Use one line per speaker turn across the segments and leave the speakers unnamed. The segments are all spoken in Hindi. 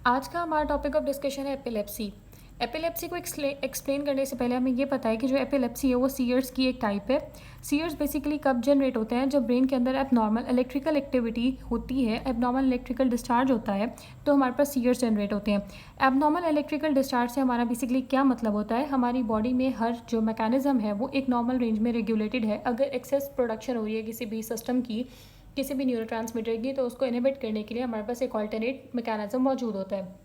आज का हमारा टॉपिक ऑफ डिस्कशन है एपिलेप्सी। एपिलेप्सी को एक्सप्लेन करने से पहले हमें ये पता है कि जो एपिलेप्सी है वो सीयर्स की एक टाइप है। सीयर्स बेसिकली कब जनरेट होते हैं, जब ब्रेन के अंदर एबनॉर्मल इलेक्ट्रिकल एक्टिविटी होती है, एबनॉर्मल इलेक्ट्रिकल डिस्चार्ज होता है, तो हमारे पास सीयर्स जनरेट होते हैं। एबनॉर्मल इलेक्ट्रिकल डिस्चार्ज से हमारा बेसिकली क्या मतलब होता है, हमारी बॉडी में हर जो मैकेनिज्म है वो एक नॉर्मल रेंज में रेगुलेटेड है। अगर एक्सेस प्रोडक्शन हो रही है किसी भी सिस्टम की, किसी भी न्यूरोट्रांसमीटर की, तो उसको इनहिबिट करने के लिए हमारे पास एक ऑल्टरनेट मैकेनिज्म मौजूद होता है।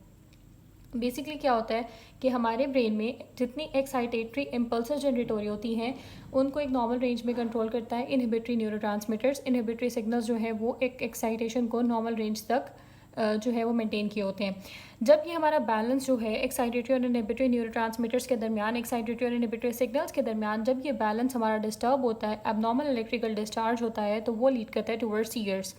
बेसिकली क्या होता है कि हमारे ब्रेन में जितनी एक्साइटेटरी इम्पल्सेस जनरेट हो रही होती हैं उनको एक नॉर्मल रेंज में कंट्रोल करता है इनहिबिटरी न्यूरोट्रांसमीटर्स। इनहिबिटरी सिग्नल्स जो है वो एक एक्साइटेशन को नॉर्मल रेंज तक जो है वो मेंटेन किए होते हैं। जब ये हमारा बैलेंस जो है एक्साइटेटरी और इनहिबिटरी न्यूरोट्रांसमीटर्स के दरमियान, एक्साइटेटरी और इनहिबिटरी सिग्नल्स के दरमियान जब ये बैलेंस हमारा डिस्टर्ब होता है, एबनॉर्मल इलेक्ट्रिकल डिस्चार्ज होता है, तो वो लीड करता है टुवर्ड्स सीयर्स।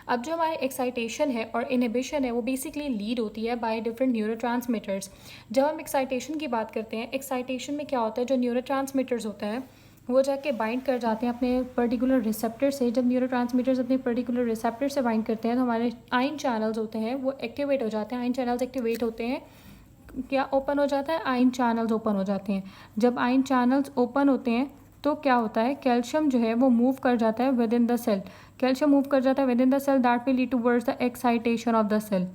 अब जो हमारे एक्साइटेशन है और इनहिबिशन है वो बेसिकली लीड होती है बाय डिफरेंट न्यूरोट्रांसमीटर्स। जब हम एक्साइटेशन की बात करते हैं, एक्साइटेशन में क्या होता है, जो न्यूरोट्रांसमीटर्स होते हैं वो जाके बाइंड कर जाते हैं अपने पर्टिकुलर रिसेप्टर से। जब न्यूरोट्रांसमीटर्स अपने पर्टिकुलर रिसेप्टर से बाइंड करते हैं तो हमारे आयन चैनल्स होते हैं वो एक्टिवेट हो जाते हैं। आयन चैनल्स एक्टिवेट होते हैं, क्या ओपन हो जाता है, आयन चैनल्स ओपन हो जाते हैं। जब आयन चैनल्स ओपन होते हैं तो क्या होता है, कैल्शियम जो है वो मूव कर जाता है within the cell. Calcium move कर जाता है within the cell, that will lead towards the excitation of the cell.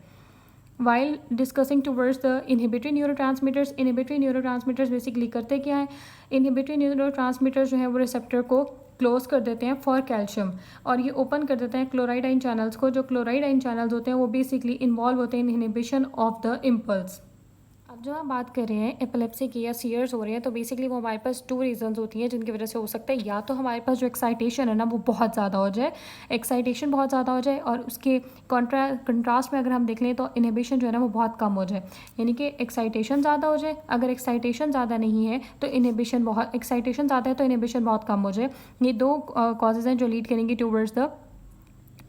While discussing towards the inhibitory neurotransmitters, inhibitory neurotransmitters basically करते क्या है, इनहिबिटरी न्यूरोट्रांसमीटर्स जो है वो रिसेप्टर को क्लोज कर देते हैं फॉर कैल्शियम, और ये ओपन कर देते हैं क्लोराइड आइन चैनल्स को। जो क्लोराइड आइन चैनल्स होते हैं वो बेसिकली इन्वॉल्व होते हैं इन इनहिबिशन ऑफ द इम्पल्स। अब जो हम बात कर रहे हैं एपिलेप्सी की या सीयर्स हो रहे हैं, तो बेसिकली वो हमारे पास टू रीजंस होती हैं जिनकी वजह से हो सकता है। या तो हमारे पास जो एक्साइटेशन है ना वो बहुत ज़्यादा हो जाए, एक्साइटेशन बहुत ज़्यादा हो जाए, और उसके कंट्रास्ट में अगर हम देख लें तो इनहिबिशन जो है ना वो बहुत कम हो जाए। यानी कि एक्साइटेशन ज़्यादा हो जाए, अगर एक्साइटेशन ज़्यादा नहीं है तो इनहिबिशन बहुत, एक्साइटेशन ज़्यादा है तो इनहिबिशन बहुत कम हो जाए। ये दो कॉजेज़ हैं जो लीड करेंगे टूवर्ड्स द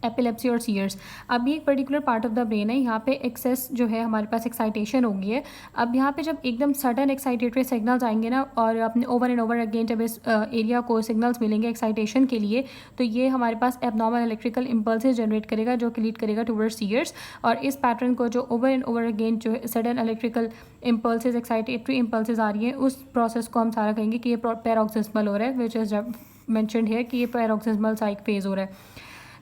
एपिलेप्सी और सीयर्स। अब ये एक particular part of the brain है, यहाँ पे एक्सेस जो है हमारे पास एक्साइटेशन होगी है। अब यहाँ पे जब एकदम सडन एक्साइटेटरी सिग्नल्स आएंगे ना, और अपने ओवर एंड ओवर अगेन जब इस एरिया को सिग्नल्स मिलेंगे एक्साइटेशन के लिए, तो ये हमारे पास एबनॉर्मल इलेक्ट्रिकल इम्पल्सेस जनरेट करेगा जो कि लीड करेगा टुवर्ड्स सीयर्स। और इस पैटर्न को जो ओवर एंड ओवर अगेन जो sudden electrical impulses, excitatory impulses आ रही हैं, उस प्रोसेस को हम सारा कहेंगे कि ये पैरोक्सिस्मल हो रहा है, विच इज़ मैंशनड है कि ये पैरोक्सिस्मल साइक फेज हो रहा है।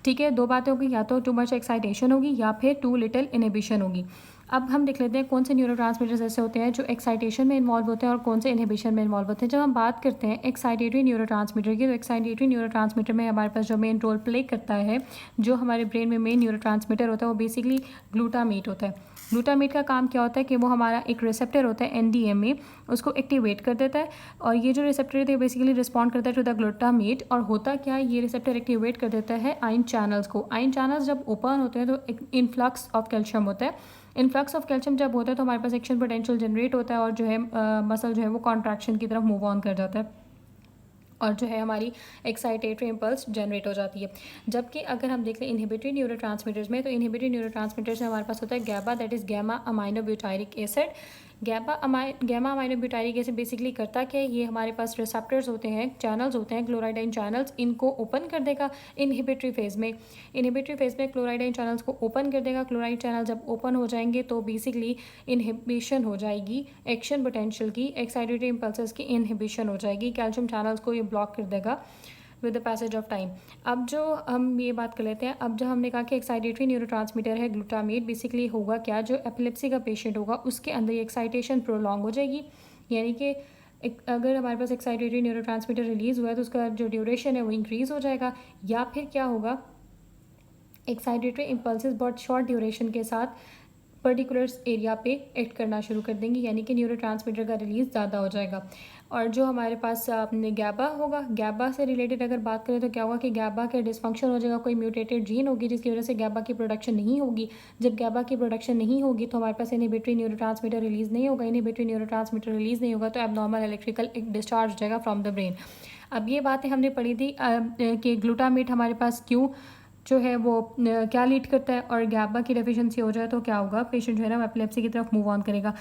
ठीक है, दो बातें होगी, या तो टू मच एक्साइटेशन होगी या फिर टू लिटिल इनहिबिशन होगी। अब हम देख लेते हैं कौन से न्यूरोट्रांसमीटर्स ऐसे होते हैं जो एक्साइटेशन में इन्वॉल्व होते हैं और कौन से इनहिबिशन में इन्वॉल्व होते हैं। जब हम बात करते हैं एक्साइटेटरी न्यूरोट्रांसमीटर की, तो एक्साइटेटरी न्यूरोट्रांसमीटर में हमारे पास जो मेन रोल प्ले करता है, जो हमारे ब्रेन में मेन न्यूरोट्रांसमीटर होता है, वो बेसिकली ग्लूटामेट होता है। ग्लूटामेट का काम क्या होता है कि वो हमारा एक रिसेप्टर होता है एनडीएमए, उसको एक्टिवेट कर देता है, और ये जो रिसेप्टर है बेसिकली रिस्पॉन्ड करता है टू द ग्लूटामेट। और होता क्या है, ये रिसेप्टर एक्टिवेट कर देता है आयन चैनल्स को। आयन चैनल्स जब ओपन होते हैं तो एक इनफ्लक्स ऑफ कैल्शियम होता है। इनफ्लक्स ऑफ कैल्शियम जब होता है तो हमारे पास एक्शन पोटेंशियल जनरेट होता है, और जो है मसल जो है वो कॉन्ट्रैक्शन की तरफ मूव ऑन कर जाता है, और जो है हमारी एक्साइटेटरी इम्पल्स जनरेट हो जाती है। जबकि अगर हम देख लें इनहिबिटरी न्यूरोट्रांसमीटर्स में, तो इनहिबिटरी न्यूरोट्रांसमीटर्स में हमारे पास होता है GABA, that is gamma amino butyric acid. Gamma amino butyric acid basically करता क्या है, ये हमारे पास रिसेप्टर्स होते हैं, चैनल्स होते हैं, क्लोराइडाइन चैनल्स, इनको ओपन कर देगा इनहिबिटरी फेज में। इनहिबिटरी फेज में क्लोराइडाइन चैनल्स को ओपन कर देगा। क्लोराइड चैनल जब ओपन हो जाएंगे तो बेसिकली इनहिबिशन हो जाएगी एक्शन पोटेंशियल की, एक्साइटेटरी इम्पल्सेस की इनहिबिशन हो जाएगी। कैल्शियम चैनल्स को ये ब्लॉक कर देगा with the passage of time. अब जो हम ये बात कर लेते हैं, अब जो हमने कहा कि एक्साइटेटरी न्यूरोट्रांसमीटर है ग्लूटामेट, बेसिकली होगा क्या, जो एपिलेप्सी का पेशेंट होगा उसके अंदर ये एक्साइटेशन प्रोलॉन्ग हो जाएगी। यानी कि अगर हमारे पास एक्साइटेटरी न्यूरोट्रांसमीटर रिलीज़ हुआ है तो उसका जो ड्यूरेशन है वो इंक्रीज़ हो जाएगा। या फिर क्या होगा, एक्साइटेटरी इम्पल्सेस बहुत शॉर्ट ड्यूरेशन के साथ पर्टिकुलर एरिया पे एक्ट करना शुरू कर देंगी, यानी कि न्यूरोट्रांसमीटर का रिलीज़ ज़्यादा हो जाएगा। और जो हमारे पास अपने गैबा होगा, गैबा से रिलेटेड अगर बात करें तो क्या होगा कि गैबा का डिसफंक्शन हो जाएगा, कोई म्यूटेटेड जीन होगी जिसकी वजह से गैबा की प्रोडक्शन नहीं होगी। जब गैबा की प्रोडक्शन नहीं होगी तो हमारे पास इनहिबिटरी न्यूरोट्रांसमीटर रिलीज़ नहीं होगा। इनहिबिटरी न्यूरोट्रांसमीटर रिलीज़ नहीं होगा तो एबनॉर्मल इलेक्ट्रिकल डिस्चार्ज हो जाएगा फ्रॉम द ब्रेन। अब ये बातें हमने पढ़ी थी कि ग्लूटामेट हमारे पास क्यों जो है वो क्या लीड करता है, और गैबा की डेफिशिएंसी हो जाए तो क्या होगा, पेशेंट जो है ना एपिलेप्सी की तरफ मूव ऑन करेगा।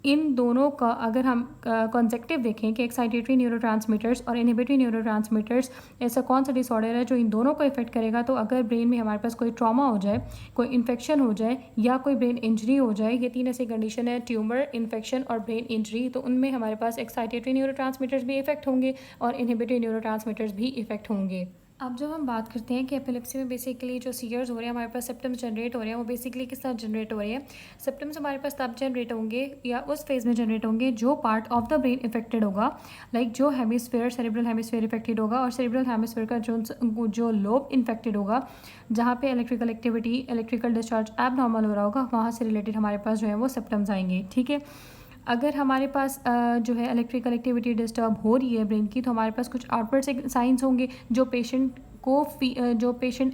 इन दोनों का अगर हम कॉन्सेक्टिव देखें कि एक्साइटेटरी न्यूरोट्रांसमीटर्स और इनहिबिटरी न्यूरोट्रांसमीटर्स, ऐसा कौन सा डिसऑर्डर है जो इन दोनों को इफेक्ट करेगा, तो अगर ब्रेन में हमारे पास कोई ट्रॉमा हो जाए, कोई इन्फेक्शन हो जाए या कोई ब्रेन इंजरी हो जाए, ये तीन ऐसी कंडीशन है, ट्यूमर, इन्फेक्शन और ब्रेन इंजरी, तो उनमें हमारे पास एक्साइटेटरी न्यूरोट्रांसमीटर्स भी इफेक्ट होंगे और इनहिबिटरी न्यूरोट्रांसमीटर्स भी इफेक्ट होंगे। अब जब हम बात करते हैं कि एपिलेप्सी में बेसिकली जो सीयर्स हो रहे हैं, हमारे पास सिम्टम्स जनरेट हो रहे हैं, वो बेसिकली किस तरह जनरेट हो रहे हैं। सिम्टम्स हमारे पास तब जनरेट होंगे या उस फेज़ में जनरेट होंगे जो part of the brain affected होगा, लाइक जो हेमिस्फेयर, सेरेब्रल हेमिस्फेयर इफेक्टेड होगा और सेरेब्रल हेमिस्फेयर का जो लोब इन्फेक्टेड होगा, जहाँ पे electrical activity, electrical discharge abnormal हो रहा होगा, वहाँ से रिलेटेड हमारे पास जो है वो सिम्टम्स आएंगे। ठीक है, अगर हमारे पास जो है इलेक्ट्रिकल एक्टिविटी डिस्टर्ब हो रही है ब्रेन की, तो हमारे पास कुछ आउटवर्ड साइंस होंगे जो पेशेंट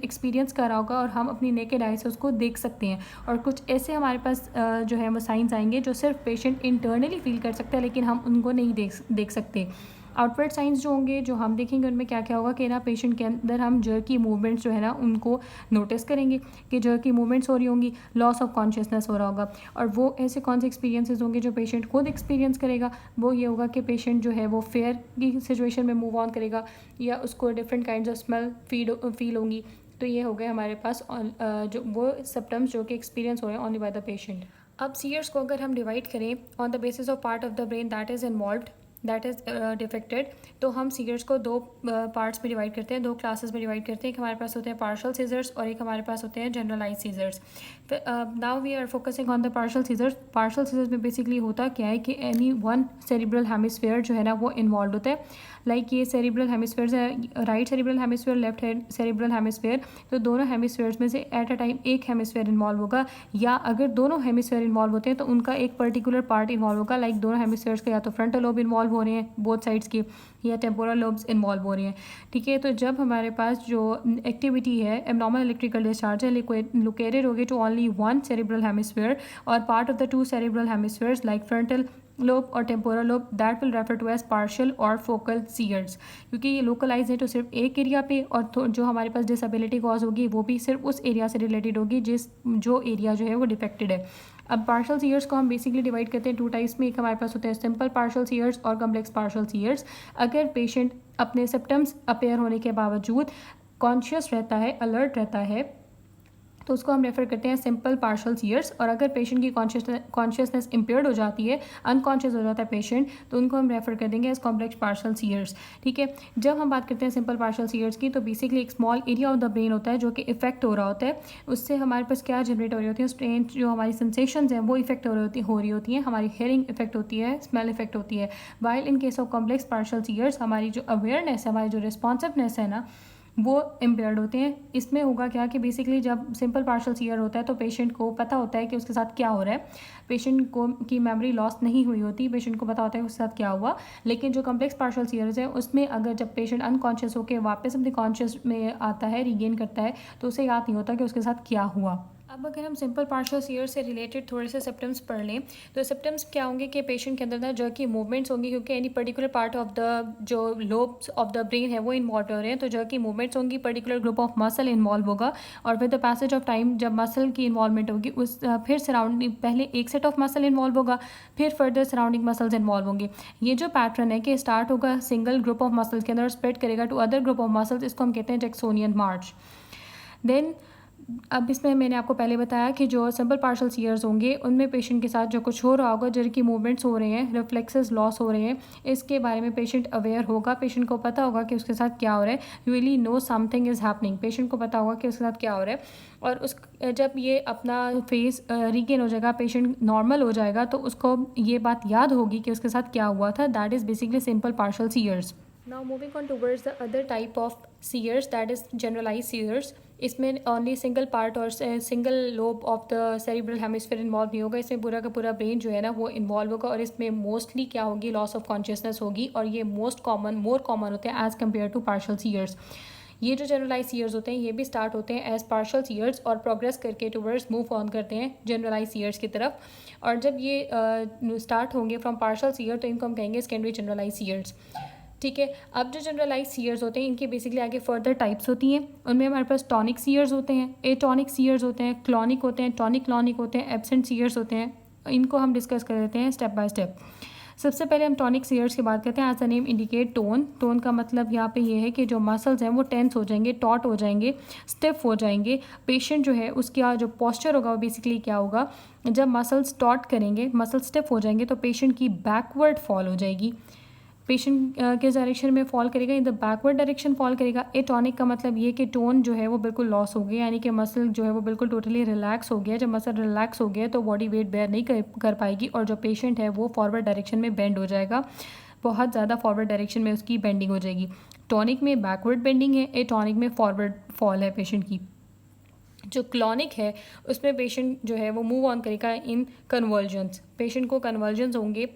एक्सपीरियंस कर रहा होगा और हम अपनी नेकेड आई से उसको देख सकते हैं। और कुछ ऐसे हमारे पास जो है वो साइंस आएंगे जो सिर्फ पेशेंट इंटरनली फील कर सकता है, लेकिन हम उनको नहीं देख सकते। आउटवर्ड साइंस जो होंगे, जो हम देखेंगे, उनमें क्या क्या होगा कि ना पेशेंट के अंदर हम जर्की मूवमेंट्स जो है ना उनको नोटिस करेंगे कि जर्की मूवमेंट्स हो रही होंगी, लॉस ऑफ कॉन्शियसनेस हो रहा होगा। और वो ऐसे कौन से एक्सपीरियंसेस होंगे जो पेशेंट खुद एक्सपीरियंस करेगा, वो ये होगा कि पेशेंट जो है वो फेयर की सिचुएशन में मूव ऑन करेगा या उसको different kind of smell feel होंगी। तो ये हो गए हमारे पास जो वो सिम्टम्स जो कि एक्सपीरियंस हो रहे हैं ओनली बाय द पेशेंट। अब सीयर्स को अगर हम डिवाइड करें on the basis of part of the brain that is involved, that is defected, तो हम सीजर्स को दो पार्ट्स में डिवाइड करते हैं, दो क्लासेस में डिवाइड करते हैं। एक हमारे पास होते हैं पार्शियल सीजर्स और एक हमारे पास होते हैं generalize seizures. Now we are focusing on the partial seizures. Partial seizures में बेसिकली होता क्या है कि एनी वन सेरिब्रल हेमिस्फेयर जो है ना वो इन्वॉल्व होता है। लाइक ये सेरिब्रल हेमिस्फेयर्स है, right cerebral hemisphere, left cerebral hemisphere, तो दोनों हेमिस्फेयर्स में से एट अ टाइम एक हेमिस्फेयर इन्वॉल्व होगा, या अगर दोनों हेमिस्फेयर इन्वॉल्व होते हैं तो उनका एक पर्टिकुलर पार्ट इन्वॉल्व होगा। लाइक दोनों हेमिस्फेयर्स के या तो फ्रंटल लोब इन्वॉल्व हो रहे हैं बोथ साइड्स के, या टेम्पोरल लोब्स इन्वॉल्व हो रहे हैं। ठीक है, तो जब हमारे पास जो एक्टिविटी है, एब्नॉर्मल इलेक्ट्रिकल डिस्चार्ज है, लोकेटेड होगी to only one cerebral hemisphere और part of the two cerebral hemispheres like frontal lobe और temporal lobe, that will refer to as partial और फोकल सीयर्स, क्योंकि ये लोकलाइज है तो सिर्फ एक एरिया पे, और जो हमारे पास डिसेबिलिटी कॉज होगी वो भी सिर्फ उस एरिया से रिलेटेड होगी जो एरिया जो है वो डिफेक्टेड है। अब पार्शियल सीयर्स को हम बेसिकली डिवाइड करते हैं टू टाइप्स में। एक हमारे पास होते हैं सिंपल पार्शियल सीयर्स और कॉम्प्लेक्स पार्शियल सीयर्स। अगर पेशेंट अपने सिम्टम्स अपेयर होने के बावजूद कॉन्शियस रहता है, अलर्ट रहता है, तो उसको हम रेफर करते हैं सिंपल पार्शियल सीयर्स। और अगर पेशेंट की कॉन्शियसनेस इम्पेयर्ड हो जाती है, अनकॉन्शियस हो जाता है पेशेंट, तो उनको हम रेफर कर देंगे एज कॉम्प्लेक्स पार्शियल सीयर्स। ठीक है, जब हम बात करते हैं सिंपल पार्शियल सीयर्स की, तो बेसिकली एक small area of the brain होता है जो कि इफेक्ट हो रहा होता है। उससे हमारे पास क्या जनरेट हो रही होती है, स्ट्रेन, जो हमारी सेंसेशंस हैं वो इफेक्ट हो रही होती हैं, हमारी हेयरिंग इफेक्ट होती है, स्मेल इफेक्ट होती है। While in case of complex partial seizures हमारी जो अवेयरनेस है, हमारी जो रिस्पॉन्सिवनेस है ना, वो इम्पेयर्ड होते हैं। इसमें होगा क्या कि बेसिकली जब सिंपल पार्शियल सीयर होता है तो पेशेंट को पता होता है कि उसके साथ क्या हो रहा है, पेशेंट को की मेमोरी लॉस नहीं हुई होती, पेशेंट को पता होता है कि उसके साथ क्या हुआ। लेकिन जो कॉम्प्लेक्स पार्शियल सीयर्स है उसमें अगर जब पेशेंट अनकॉन्शियस होकर वापस अपने कॉन्शियस में आता है, रीगेन करता है, तो उसे याद नहीं होता कि उसके साथ क्या हुआ। अब अगर हम सिंपल पार्शियल सीयर से रिलेटेड थोड़े से सिम्टम्स पढ़ लें, तो सिम्टम्स क्या होंगे कि पेशेंट के अंदर ना जर्की मूवमेंट्स होंगी, क्योंकि any particular part of the जो लोब्स ऑफ द ब्रेन है वो इन्वॉल्व हो रहे हैं, तो जर्की मूवमेंट्स होंगी, particular group of muscle involve होगा। और with the passage of time जब मसल की इन्वॉल्वमेंट होगी, उस फिर सराउंडिंग पहले एक सेट ऑफ मसल इन्वॉल्व होगा, फिर फर्दर सराउंडिंग मसल्स इन्वॉल्व होंगे। ये जो पैटर्न है कि स्टार्ट होगा सिंगल ग्रुप ऑफ मसल्स के अंदर, स्प्रेड करेगा to other group of muscles, इसको हम कहते हैं जैक्सोनियन मार्च। देन अब इसमें मैंने आपको पहले बताया कि जो सिंपल पार्शियल सीयर्स होंगे उनमें पेशेंट के साथ जो कुछ हो रहा होगा, जर्की मूवमेंट्स हो रहे हैं, रिफ्लेक्सेस लॉस हो रहे हैं, इसके बारे में पेशेंट अवेयर होगा, पेशेंट को पता होगा कि उसके साथ क्या हो रहा है, you really know something is happening, patient को पता होगा कि उसके साथ क्या हो रहा है। और उस जब ये अपना फेस रीगेन हो जाएगा, पेशेंट नॉर्मल हो जाएगा, तो उसको ये बात याद होगी कि उसके साथ क्या हुआ था। That is basically simple partial seizures. Now moving on towards the other type of seers, that is generalized seers. इसमें ओनली सिंगल पार्ट और single lobe of the cerebral hemisphere involve नहीं होगा, इसमें पूरा का पूरा ब्रेन जो है ना वो इन्वॉल्व होगा। और इसमें मोस्टली क्या होगी, लॉस ऑफ कॉन्शियसनेस होगी, और ये मोर कॉमन होते हैं as compare to partial seizures. ये जो जनरलाइज सीयर्स होते हैं ये भी स्टार्ट होते हैं एज पार्शियल सीयर्स और प्रोग्रेस करके टूवर्ड्स मूव ऑन करते हैं जनरलाइज सीयर्स की तरफ। और जब ये स्टार्ट होंगे फ्रॉम पार्शियल सीयर तो इनको हम कहेंगे सेकेंडरी जनरलाइज सीयर्स। ठीक है, अब जो जनरलाइज सीयर्स होते हैं इनकी बेसिकली आगे फर्दर टाइप्स होती हैं। उनमें हमारे पास टॉनिक सीयर्स होते हैं, एटॉनिक सीयर्स होते हैं, क्लॉनिक होते हैं, टॉनिक क्लॉनिक होते हैं, एब्सेंट सीयर्स होते हैं, इनको हम डिस्कस कर लेते हैं स्टेप बाय स्टेप। सबसे पहले हम टॉनिक सीयर्स की बात करते हैं। As the name indicate tone का मतलब यहाँ पे ये है कि जो मसल्स हैं वो टेंस हो जाएंगे, टॉट हो जाएंगे, स्टिफ हो जाएंगे। पेशेंट जो है उसका जो पॉस्चर होगा वो बेसिकली क्या होगा, जब मसल्स टॉट करेंगे, मसल स्टिफ हो जाएंगे तो पेशेंट की बैकवर्ड फॉल हो जाएगी। पेशेंट किस डायरेक्शन में फॉल करेगा, in the backward direction fall करेगा। एटॉनिक का मतलब ये कि टोन जो है वो बिल्कुल लॉस हो गया, यानी कि मसल जो है वो बिल्कुल टोटली रिलैक्स हो गया। जब मसल रिलैक्स हो गया तो बॉडी वेट बेयर नहीं कर पाएगी और जो पेशेंट है वो फॉरवर्ड डायरेक्शन में बेंड हो जाएगा, बहुत ज़्यादा फॉरवर्ड डायरेक्शन में उसकी बेंडिंग हो जाएगी। टॉनिक में बैकवर्ड बेंडिंग है, एटॉनिक में फॉरवर्ड फॉल है पेशेंट की। जो क्लॉनिक है उसमें पेशेंट जो है वो मूव ऑन करेगा इन कन्वर्जन्स, पेशेंट को कन्वर्जन्स होंगे।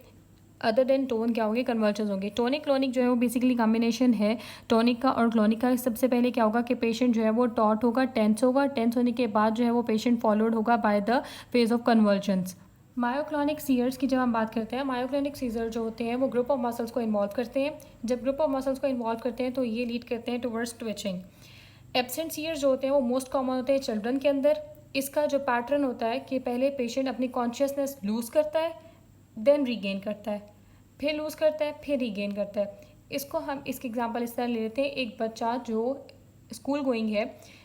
अदर देन टोन क्या होंगे, कन्वर्जन्स होंगे। टोनिक क्लॉनिक जो है वो बेसिकली कॉम्बिनेशन है टॉनिक का और क्लॉनिक का। सबसे पहले क्या होगा कि पेशेंट जो है वो टॉट होगा, टेंस होगा, टेंस होने के बाद जो है वो पेशेंट फॉलोड होगा by the phase of convergence. Myoclonic seizures की जब हम बात करते हैं, मायोक्लॉनिक सीजर जो होते हैं वो ग्रुप ऑफ मसल्स को इन्वॉल्व करते हैं। जब ग्रुप ऑफ मसल्स को इन्वॉल्व करते हैं तो ये लीड करते हैं टुवर्ड्स ट्विचिंग। एब्सेंट सीयर्स जो होते हैं वो मोस्ट कॉमन होते हैं चिल्ड्रन के अंदर। इसका जो पैटर्न होता है कि पहले पेशेंट अपनी कॉन्शियसनेस लूज़ करता है, देन रीगेन करता है, फिर लूज़ करता है, फिर रीगेन करता है। इसको हम इसकी एग्जांपल इस तरह ले लेते हैं। एक बच्चा जो स्कूल गोइंग है,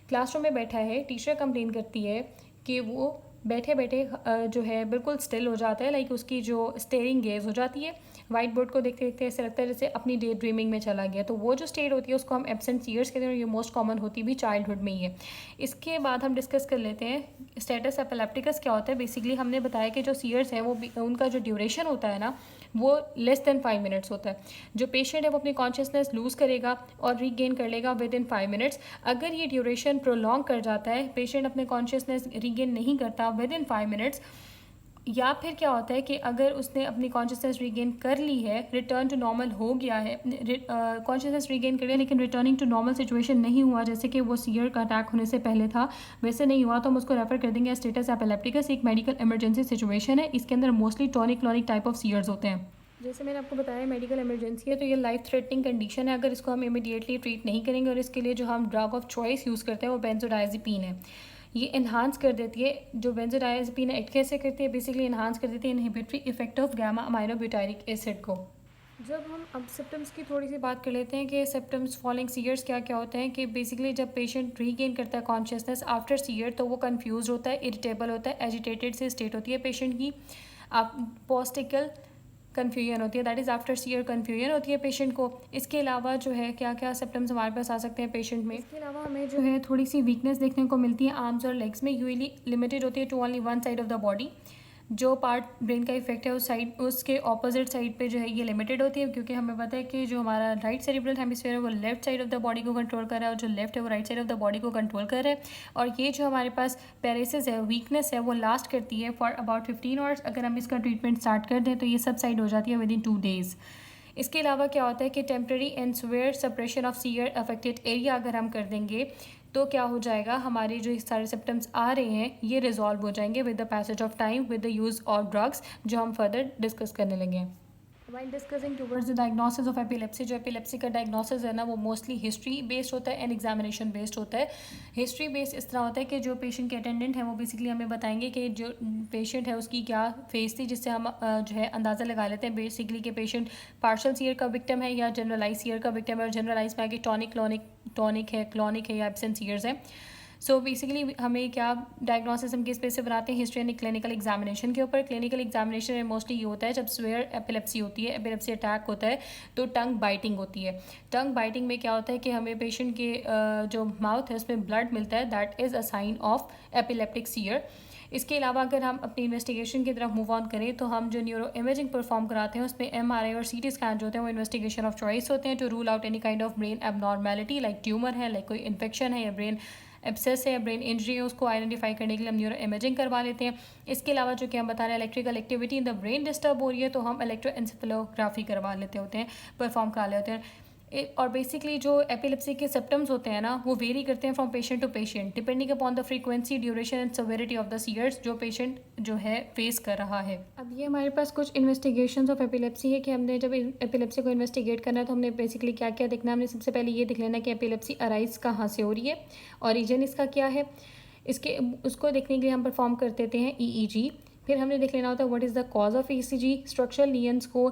क्लासरूम में बैठा है, टीचर कंप्लेन करती है कि वो बैठे बैठे जो है बिल्कुल स्टिल हो जाता है, लाइक उसकी जो स्टेयरिंग गेज हो जाती है, वाइट बोर्ड को देखते देखते ऐसा लगता है जैसे अपनी डे ड्रीमिंग में चला गया। तो वो जो स्टेट होती है उसको हम एब्सेंट सीयर्स कहते हैं और ये मोस्ट कॉमन होती भी चाइल्डहुड में ही है। इसके बाद हम डिस्कस कर लेते हैं स्टेटस एपिलेप्टिकस क्या होता है। बेसिकली हमने बताया कि जो सीयर्स है वो उनका जो ड्यूरेशन होता है ना वो लेस देन 5 मिनट्स होता है। जो पेशेंट है वो अपनी कॉन्शियसनेस लूज़ करेगा और रीगेन कर लेगा विद इन 5 मिनट्स। अगर ये ड्यूरेशन प्रोलॉन्ग कर जाता है, पेशेंट अपने कॉन्शियसनेस रीगेन नहीं करता विद इन 5 मिनट्स, या फिर क्या होता है कि अगर उसने अपनी कॉन्शियसनेस रीगेन कर ली है, रिटर्न टू नॉर्मल हो गया है, कॉन्शियसनेस रीगेन कर लिया लेकिन रिटर्निंग टू नॉर्मल सिचुएशन नहीं हुआ, जैसे कि वो सीयर का अटैक होने से पहले था वैसे नहीं हुआ, तो हम उसको रेफर कर देंगे स्टेटस एपिलेप्टिकस। एक मेडिकल इमरजेंसी सिचुएशन है, इसके अंदर mostly tonic clonic type of seizures होते हैं। जैसे मैंने आपको बताया मेडिकल इमरजेंसी है तो ये लाइफ थ्रेटनिंग कंडीशन है। अगर इसको हम इमीडिएटली ट्रीट नहीं करेंगे और इसके लिए जो हम ड्रग ऑफ चॉइस यूज़ करते हैं वो बेंजोडाइज़ेपिन है। ये इन्हांस कर देती है, जो बेंजोडाइज़ेपिन एक्ट कैसे करती है, बेसिकली इन्हांस कर देती है inhibitory effect of gamma aminobutyric acid को। जब हम अब सिम्टम्स की थोड़ी सी बात कर लेते हैं कि सिम्टम्स फॉलोइंग सीयर्स क्या क्या होते हैं, कि बेसिकली जब पेशेंट रीगेन करता है कॉन्शियसनेस आफ्टर सीयर तो वो कंफ्यूज होता है, इरिटेबल होता है, एजिटेटेड से स्टेट होती है पेशेंट की। आप पोस्टिकल कन्फ्यूजन होती है, that is after seizure confusion होती है पेशेंट को। इसके अलावा जो है क्या क्या सिम्टम्स हमारे पास आ सकते हैं पेशेंट में, इसके अलावा हमें जो है थोड़ी सी वीकनेस देखने को मिलती है आर्म्स और लेग्स में, यूजुअली लिमिटेड होती है to only one side of the body. जो पार्ट ब्रेन का इफेक्ट है उस साइड, उसके ऑपोजिट साइड पे जो है ये लिमिटेड होती है, क्योंकि हमें पता है कि जो हमारा राइट सेरिब्रल हेमिस्फीयर है वो left side of the body को कंट्रोल कर रहा है और जो लेफ्ट है वो right side of the body को कंट्रोल कर रहा है। और ये जो हमारे पास पैरेसिस है, वीकनेस है, वो लास्ट करती है फॉर अबाउट 15 आवर्स। अगर हम इसका ट्रीटमेंट स्टार्ट कर दें तो ये सब साइड हो जाती है विद इन 2 डेज़। इसके अलावा क्या होता है कि temporary and severe suppression of seizure affected area अगर हम कर देंगे तो क्या हो जाएगा, हमारे जो सारे सिम्टम्स आ रहे हैं ये रिजॉल्व हो जाएंगे with the passage of time with the use of drugs, जो हम फर्दर डिस्कस करने लगे हैं। While discussing towards the diagnosis of epilepsy, जो एपिलेप्सी का डायग्नोसिस है ना वो मोस्टली हिस्ट्री बेस्ड होता है एंड एग्जामिनेशन बेस्ड होता है। हिस्ट्री बेस्ड इस तरह होता है कि जो पेशेंट के अटेंडेंट हैं वो बेसिकली हमें बताएंगे कि जो पेशेंट है उसकी क्या फेस थी, जिससे हम जो है अंदाज़ा लगा लेते हैं बेसिकली कि पेशेंट पार्शल सीयर का विक्टिम है या जनरलाइज सीयर का विक्टिम है। और जनरलाइज में आगे टॉनिक है, क्लॉनिक है या एब्सेंट सीयर्स है। सो बेसिकली हमें क्या डायग्नोसिस हम किस पे से बनाते हैं, हिस्ट्री एंड क्लिनिकल एग्जामिनेशन के ऊपर। क्लिनिकल एग्जामिनेशन में मोस्टली ये होता है जब स्वेयर एपिलेप्सी होती है, एपिलेप्सी अटैक होता है तो टंग बाइटिंग होती है। टंग बाइटिंग में क्या होता है कि हमें पेशेंट के जो माउथ है उसमें ब्लड मिलता है, that is a sign of epileptic seizure. इसके अलावा अगर हम अपनी इन्वेस्टिगेशन की तरफ मूव ऑन करें तो हम जो न्यूरो इमेजिंग परफॉर्म कराते हैं उसमें MRI और CT स्कैन जो होते हैं वो इन्वेस्टिगेशन ऑफ चॉइस होते हैं to rule out any kind of brain abnormality, like tumour है, लाइक कोई इन्फेक्शन है या ब्रेन एब्सेस है या ब्रेन इंजरी है, उसको आइडेंटिफाई करने के लिए हम न्यूरो इमेजिंग करवा लेते हैं। इसके अलावा जो कि हम बता रहे हैं electrical activity in the brain disturb हो रही है तो हम इलेक्ट्रोएंसेफेलोग्राफी करवा लेते होते हैं, परफॉर्म करा लेते हैं। और बेसिकली जो एपिलेप्सी के सिम्टम्स होते हैं ना वो वेरी करते हैं from patient to patient depending upon the frequency, duration and severity of the seizures जो पेशेंट जो है फेस कर रहा है। अब ये हमारे पास कुछ इन्वेस्टिगेशंस ऑफ एपिलेप्सी है कि हमने जब एपिलेप्सी को इन्वेस्टिगेट करना है तो हमने बेसिकली क्या क्या देखना है। हमने सबसे पहले ये देख लेना कि एपिलेप्सी अराइज कहाँ से हो रही है, ओरिजिन इसका क्या है। उसको देखने के लिए हम परफॉर्म कर देते हैं EEG। फिर हमने देख लेना होता है what is the cause of ECG। Structural lesions को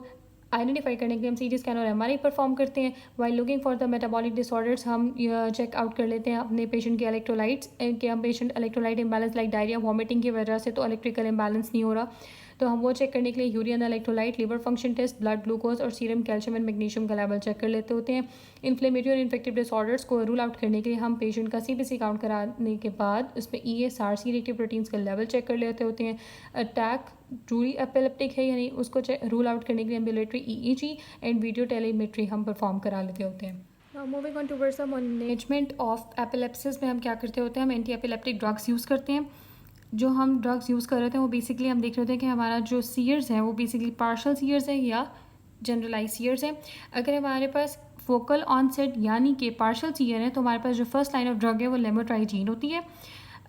आइडेंटिफाई करने के लिए हम CT स्कैन और MRI परफॉर्म करते हैं। While looking for the metabolic disorders हम चेक आउट कर लेते हैं अपने पेशेंट के इलेक्ट्रोलाइट्स कि हम patient electrolyte imbalance like diarrhoea vomiting की वजह से तो इलेक्ट्रिकल इम्बैलेंस नहीं हो रहा, तो हम वो चेक करने के लिए urine electrolyte, liver function test, blood glucose और सीरम कैल्शियम एंड मैग्नीशियम का लेवल चेक कर लेते होते हैं। इन्फ्लेमेटरी और इन्फेक्टिव डिसऑर्डर्स को रूल आउट करने के लिए हम पेशेंट का CBC काउंट कराने के बाद उसमें ESR सी रिएक्टिव प्रोटीन्स का लेवल चेक कर लेते होते हैं। अटैक ट्रूली एपिलेप्टिक है या नहीं उसको रूल आउट करने के लिए ambulatory EEG and video telemetry हम परफॉर्म करा लेते होते हैं। Now moving on towards the management of epilepsies में हम क्या करते होते हैं, हम एंटी एपिलेप्टिक ड्रग्स यूज़ करते हैं। जो हम ड्रग्स यूज़ कर रहे थे वो बेसिकली हम देख रहे थे कि हमारा जो सीयर्स है वो बेसिकली पार्शल सीयर्स है या जनरलाइज सीयर्स है। अगर हमारे पास फोकल ऑनसेट यानी कि पार्शल सीयर है तो हमारे पास जो फर्स्ट लाइन ऑफ ड्रग है वो लेमोट्राइजीन होती है।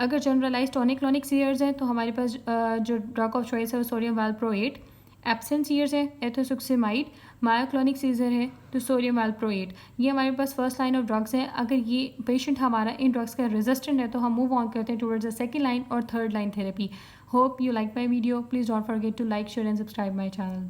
अगर जनरलाइज टॉनिक क्लॉनिक सीयर्स हैं तो हमारे पास जो ड्रग ऑफ चॉइस है वो सोडियम वैल्प्रोएट। एब्सेंट सीयर्स है एथोसुक्सिमाइड। मायोक्लॉनिक सीजर है तो सोडियम वैल्प्रोएट। ये हमारे पास फर्स्ट लाइन ऑफ ड्रग्स हैं। अगर ये पेशेंट हमारा इन ड्रग्स का रेजिस्टेंट है तो हम मूव ऑन करते हैं टुवर्ड्स द सेकंड लाइन और third line therapy. Hope you like my video. Please don't forget to like, share and subscribe my channel.